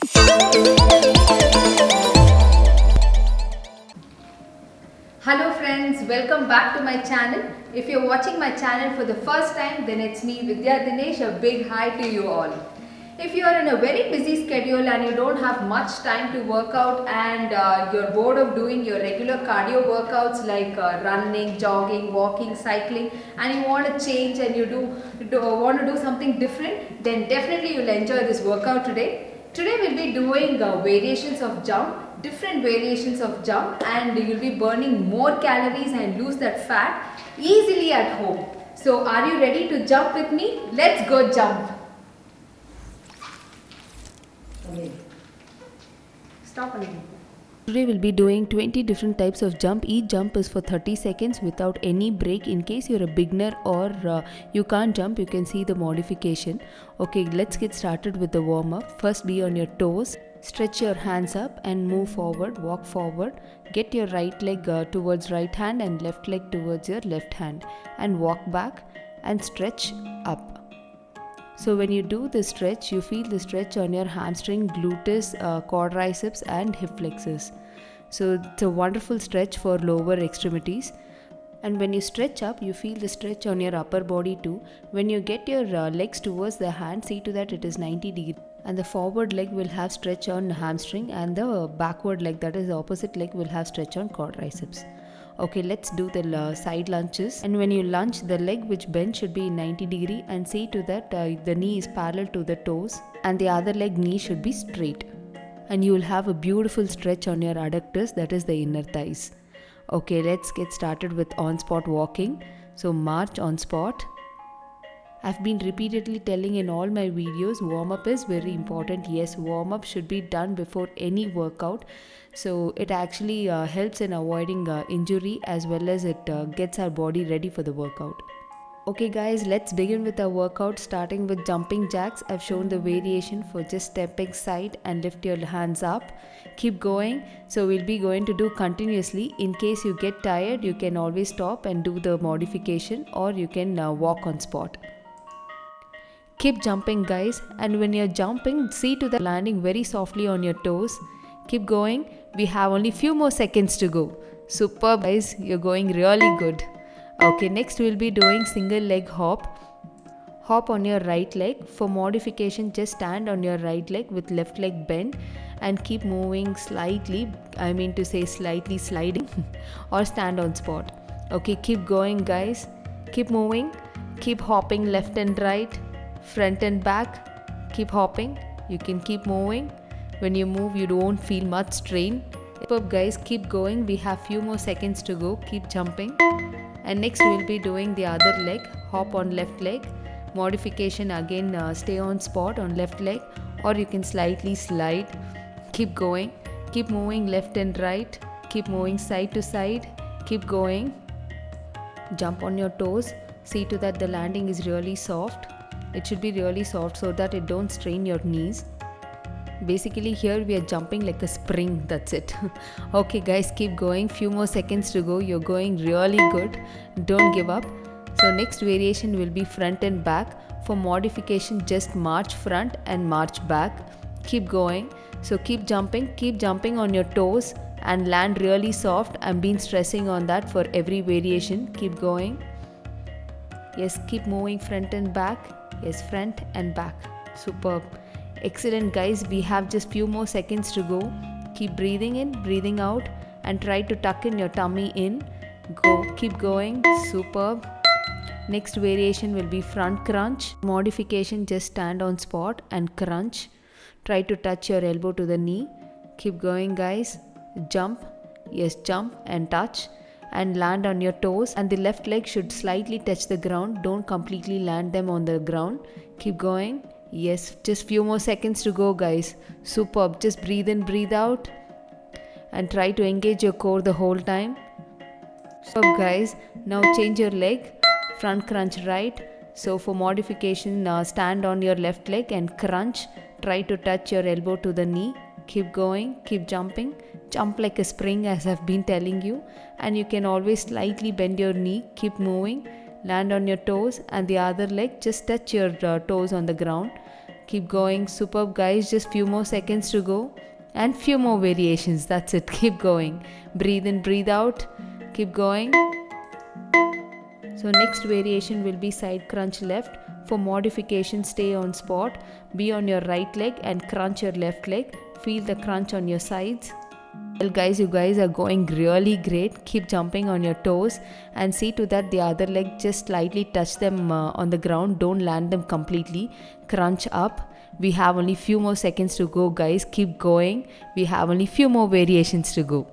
Hello friends, welcome back to my channel. If you're watching my channel for the first time, then it's me Vidya Dinesh. A big hi to you all. If you are in a very busy schedule and you don't have much time to work out and you're bored of doing your regular cardio workouts like running, jogging, walking, cycling, and you want to change and you want to do something different, then definitely you'll enjoy this workout today. Today we'll be doing variations of jump, different variations of jump, and you'll be burning more calories and lose that fat easily at home. So are you ready to jump with me? Let's go jump. Stop a little. Today we'll be doing 20 different types of jump. Each jump is for 30 seconds without any break. In case you're a beginner or you can't jump, you can see the modification. Okay, let's get started with the warm up. First, be on your toes. Stretch your hands up and move forward, walk forward. Get your right leg towards right hand and left leg towards your left hand and walk back and stretch up. So when you do this stretch, you feel the stretch on your hamstring, gluteus, quadriceps and hip flexors. So it's a wonderful stretch for lower extremities. And when you stretch up, you feel the stretch on your upper body too. When you get your legs towards the hand, see to that it is 90 degrees. And the forward leg will have stretch on hamstring and the backward leg, that is the opposite leg, will have stretch on quadriceps. Okay, let's do the side lunges. And when you lunge, the leg which bends should be 90 degree and see to that the knee is parallel to the toes and the other leg knee should be straight. And you will have a beautiful stretch on your adductors, that is the inner thighs. Okay, let's get started with on-spot walking. So march on spot. I've been repeatedly telling in all my videos, warm-up is very important. Yes, warm-up should be done before any workout. So it actually helps in avoiding injury as well as it gets our body ready for the workout. Okay guys, let's begin with our workout starting with jumping jacks. I've shown the variation for just stepping side and lift your hands up. Keep going. So we'll be going to do continuously. In case you get tired, you can always stop and do the modification or you can walk on spot. Keep jumping guys, and when you're jumping, see to the landing very softly on your toes. Keep going. We have only few more seconds to go. Superb guys, you're going really good. Okay, next we'll be doing single leg hop. Hop on your right leg. For modification, just stand on your right leg with left leg bent and keep moving slightly, slightly sliding or stand on spot. Okay, keep going guys. Keep moving. Keep hopping left and right, front and back. Keep hopping. You can keep moving. When you move, you don't feel much strain. Superb guys, keep going. We have few more seconds to go. Keep jumping. And next we'll be doing the other leg. Hop on left leg. Modification again, stay on spot on left leg or you can slightly slide. Keep going. Keep moving left and right. Keep moving side to side. Keep going. Jump on your toes. See to that the landing is really soft. It should be really soft so that it don't strain your knees. Basically here we are jumping like a spring, that's it. Okay guys, keep going. Few more seconds to go. You're going really good. Don't give up. So next variation will be front and back. For modification, just march front and march back. Keep going. So keep jumping on your toes and land really soft. I've been stressing on that for every variation. Keep going. Yes, keep moving front and back. Yes, front and back. Superb. Excellent guys, we have just few more seconds to go. Keep breathing in, breathing out and try to tuck in your tummy in. Go, keep going. Superb. Next variation will be front crunch. Modification, just stand on spot and crunch. Try to touch your elbow to the knee. Keep going guys. Jump. Yes, jump and touch and land on your toes, and the left leg should slightly touch the ground. Don't completely land them on the ground. Keep going. Yes, just few more seconds to go guys. Superb. Just breathe in, breathe out and try to engage your core the whole time. Superb guys. Now change your leg. Front crunch right. So for modification, stand on your left leg and crunch. Try to touch your elbow to the knee. Keep going, keep jumping. Jump like a spring as I've been telling you. And you can always slightly bend your knee. Keep moving. Land on your toes and the other leg, just touch your toes on the ground. Keep going. Superb, guys. Just few more seconds to go. And few more variations. That's it. Keep going. Breathe in, breathe out. Keep going. So next variation will be side crunch left. For modification, stay on spot. Be on your right leg and crunch your left leg. Feel the crunch on your sides. Well guys, you guys are going really great. Keep jumping on your toes and see to that the other leg just slightly touch them on the ground. Don't land them completely. Crunch up. We have only few more seconds to go, guys. Keep going. We have only few more variations to go.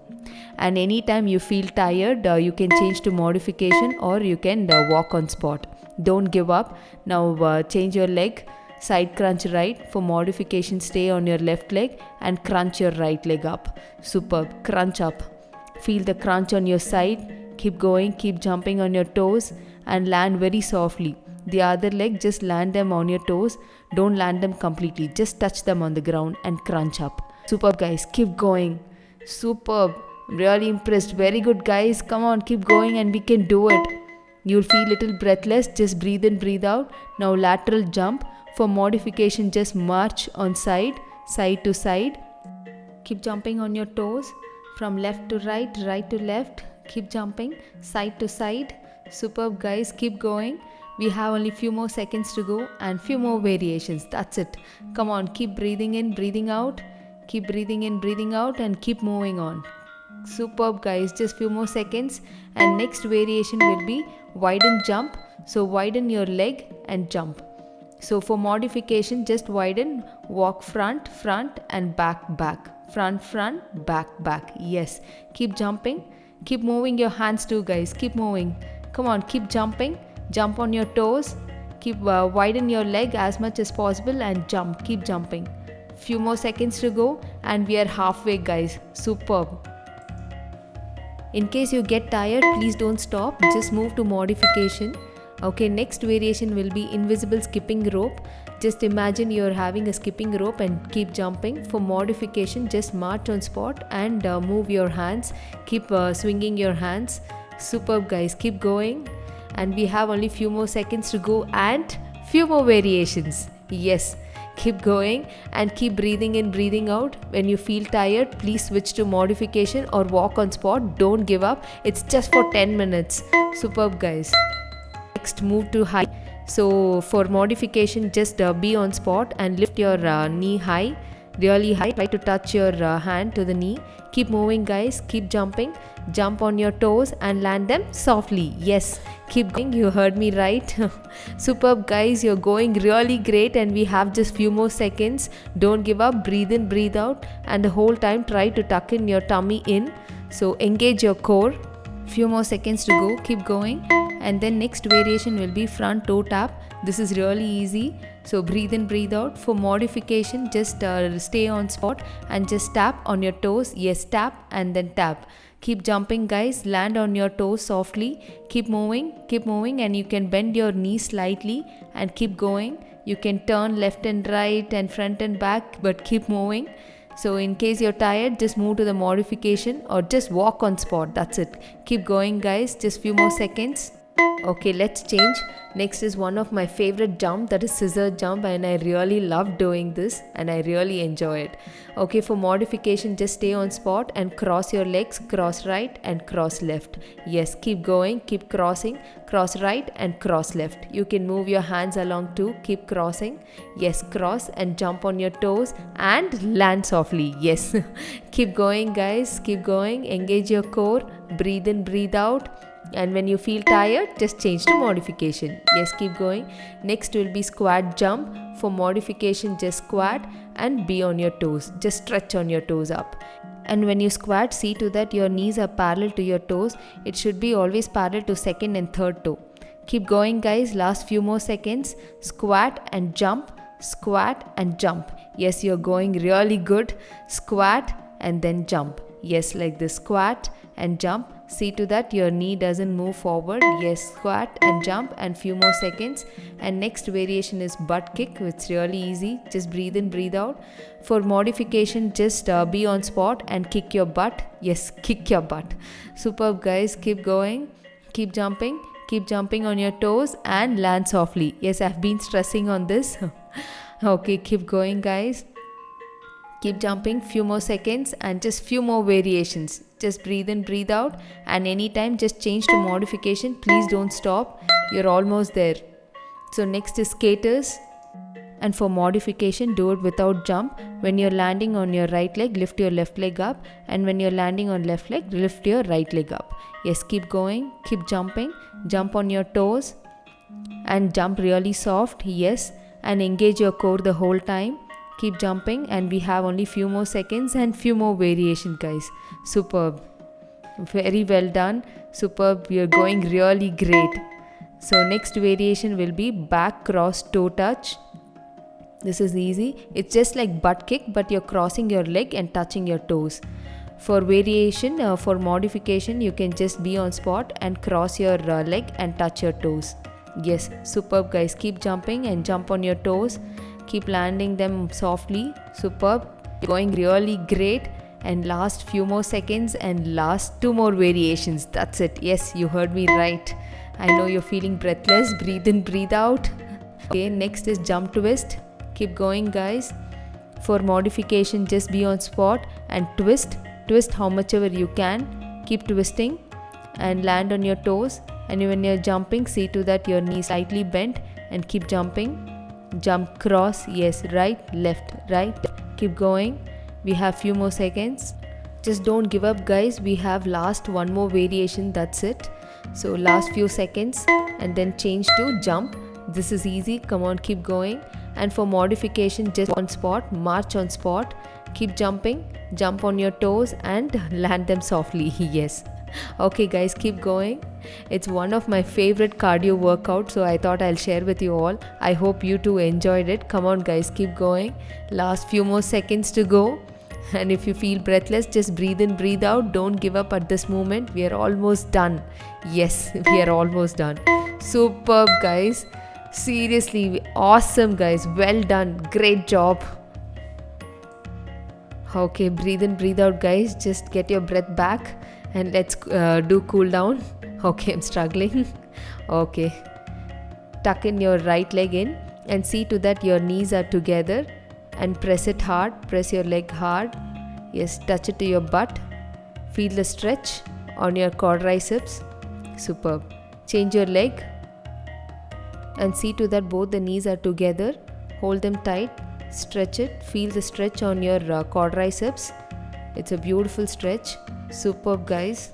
And anytime you feel tired, you can change to modification or you can walk on spot. Don't give up. Now change your leg. Side crunch right. For modification, stay on your left leg and crunch your right leg up. Superb. Crunch up. Feel the crunch on your side. Keep going. Keep jumping on your toes and land very softly. The other leg, just land them on your toes. Don't land them completely. Just touch them on the ground and crunch up. Superb, guys. Keep going. Superb. Really impressed. Very good, guys. Come on, keep going and we can do it. You'll feel little breathless. Just breathe in, breathe out. Now lateral jump. For modification, just march on side to side. Keep jumping on your toes. From left to right, right to left. Keep jumping side to side. Superb, guys. Keep going. We have only few more seconds to go and few more variations. That's it. Come on, keep breathing in, breathing out. Keep breathing in, breathing out and keep moving on. Superb, guys. Just few more seconds and next variation will be widen jump. So widen your leg and jump. So for modification, just widen, walk front and back, front, back. Yes, keep jumping, keep moving your hands too, guys. Keep moving. Come on, keep jumping. Jump on your toes. Keep widen your leg as much as possible and jump. Keep jumping. Few more seconds to go and we are halfway, guys. Superb. In case you get tired, please don't stop. Just move to modification. Okay, next variation will be invisible skipping rope. Just imagine you're having a skipping rope and keep jumping. For modification, just march on spot and move your hands. Keep swinging your hands. Superb, guys. Keep going. And we have only few more seconds to go and few more variations. Yes. Keep going and keep breathing in, breathing out. When you feel tired, please switch to modification or walk on spot. Don't give up. It's just for 10 minutes. Superb, guys. Next, move to high. So for modification, just be on spot and lift your knee high, really high. Try to touch your hand to the knee. Keep moving, guys. Keep jumping. Jump on your toes and land them softly. Yes, keep going. You heard me right. Superb, guys. You're going really great and we have just few more seconds. Don't give up. Breathe in, breathe out, and the whole time try to tuck in your tummy in. So engage your core. Few more seconds to go. Keep going. And then next variation will be front toe tap. This is really easy. So breathe in, breathe out. For modification, just stay on spot and just tap on your toes. Yes, tap and then tap. Keep jumping, guys. Land on your toes softly. Keep moving, and you can bend your knees slightly and keep going. You can turn left and right and front and back, but keep moving. So in case you're tired, just move to the modification or just walk on spot. That's it. Keep going, guys. Just few more seconds. Okay, let's change. Next is one of my favorite jump, that is scissor jump, and I really love doing this and I really enjoy it. Okay, for modification, just stay on spot and cross your legs, cross right and cross left. Yes, keep going, keep crossing, cross right and cross left. You can move your hands along too, keep crossing. Yes, cross and jump on your toes and land softly. Yes, keep going, guys, keep going. Engage your core, breathe in, breathe out. And when you feel tired, just change to modification. Yes, keep going. Next will be squat jump. For modification, just squat and be on your toes. Just stretch on your toes up. And when you squat, see to that your knees are parallel to your toes. It should be always parallel to second and third toe. Keep going, guys. Last few more seconds. Squat and jump. Squat and jump. Yes, you're going really good. Squat and then jump. Yes, like this. Squat and jump. See to that your knee doesn't move forward. Yes, squat and jump and few more seconds. And next variation is butt kick. It's really easy. Just breathe in, breathe out. For modification, just be on spot and kick your butt. Yes, kick your butt. Superb, guys. Keep going. Keep jumping. Keep jumping on your toes and land softly. Yes, I've been stressing on this. Okay, keep going, guys. Keep jumping, few more seconds and just few more variations. Just breathe in, breathe out, and anytime just change to modification. Please don't stop. You're almost there. So next is skaters. And for modification, do it without jump. When you're landing on your right leg, lift your left leg up, and when you're landing on left leg, lift your right leg up. Yes, keep going, keep jumping, jump on your toes and jump really soft. Yes, and engage your core the whole time. Keep jumping, and we have only few more seconds and few more variation, guys. Superb, very well done. Superb, you're going really great. So next variation will be back cross toe touch. This is easy. It's just like butt kick, but you're crossing your leg and touching your toes. For variation, for modification, you can just be on spot and cross your leg and touch your toes. Yes, superb, guys. Keep jumping and jump on your toes. Keep landing them softly. Superb, going really great. And last few more seconds and last 2 more variations. That's it. Yes, you heard me right. I know you're feeling breathless. Breathe in, breathe out. Okay, next is jump twist. Keep going, guys. For modification, just be on spot and twist how much ever you can. Keep twisting and land on your toes, and when you're jumping, see to that your knee slightly bent and keep jumping. Jump cross. Yes, right, left, right. Keep going. We have few more seconds. Just don't give up, guys. We have last 1 more variation. That's it. So last few seconds and then change to jump. This is easy. Come on, keep going. And for modification, just on spot, march on spot. Keep jumping, jump on your toes and land them softly. Yes. Okay, guys, keep going. It's one of my favorite cardio workouts, so I thought I'll share with you all. I hope you too enjoyed it. Come on, guys, keep going. Last few more seconds to go. And if you feel breathless, just breathe in, breathe out. Don't give up at this moment. We are almost done. Yes, we are almost done. Superb, guys. Seriously, awesome, guys. Well done. Great job. Okay, breathe in, breathe out, guys. Just get your breath back and let's do cool down. Okay, I'm struggling. Okay. Tuck in your right leg in and see to that your knees are together and press it hard. Press your leg hard. Yes, touch it to your butt. Feel the stretch on your quadriceps. Superb. Change your leg and see to that both the knees are together. Hold them tight. Stretch it. Feel the stretch on your quadriceps. It's a beautiful stretch. Superb, guys.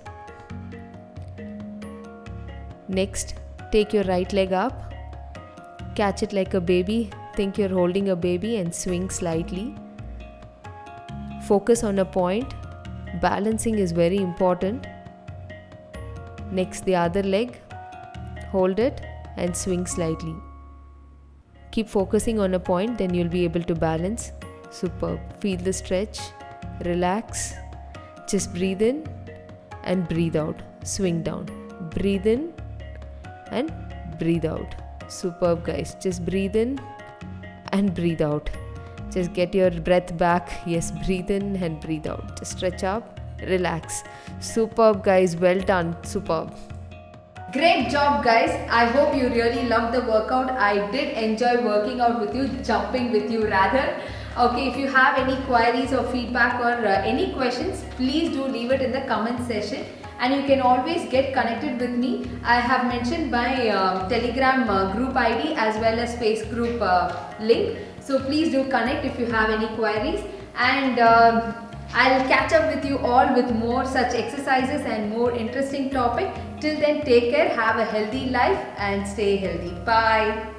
Next, take your right leg up. Catch it like a baby. Think you're holding a baby and swing slightly. Focus on a point. Balancing is very important. Next, the other leg. Hold it and swing slightly. Keep focusing on a point, then you'll be able to balance. Superb. Feel the stretch. Relax. Just breathe in and breathe out. Swing down. Breathe in and breathe out. Superb, guys. Just breathe in and breathe out. Just get your breath back. Yes, breathe in and breathe out. Just stretch up. Relax. Superb, guys. Well done. Superb. Great job, guys. I hope you really loved the workout. I did enjoy working out with you, jumping with you rather. Okay, if you have any queries or feedback or any questions, please do leave it in the comment section. And you can always get connected with me. I have mentioned my Telegram group ID as well as Face group link. So please do connect if you have any queries. And I'll catch up with you all with more such exercises and more interesting topic. Till then, take care, have a healthy life and stay healthy. Bye.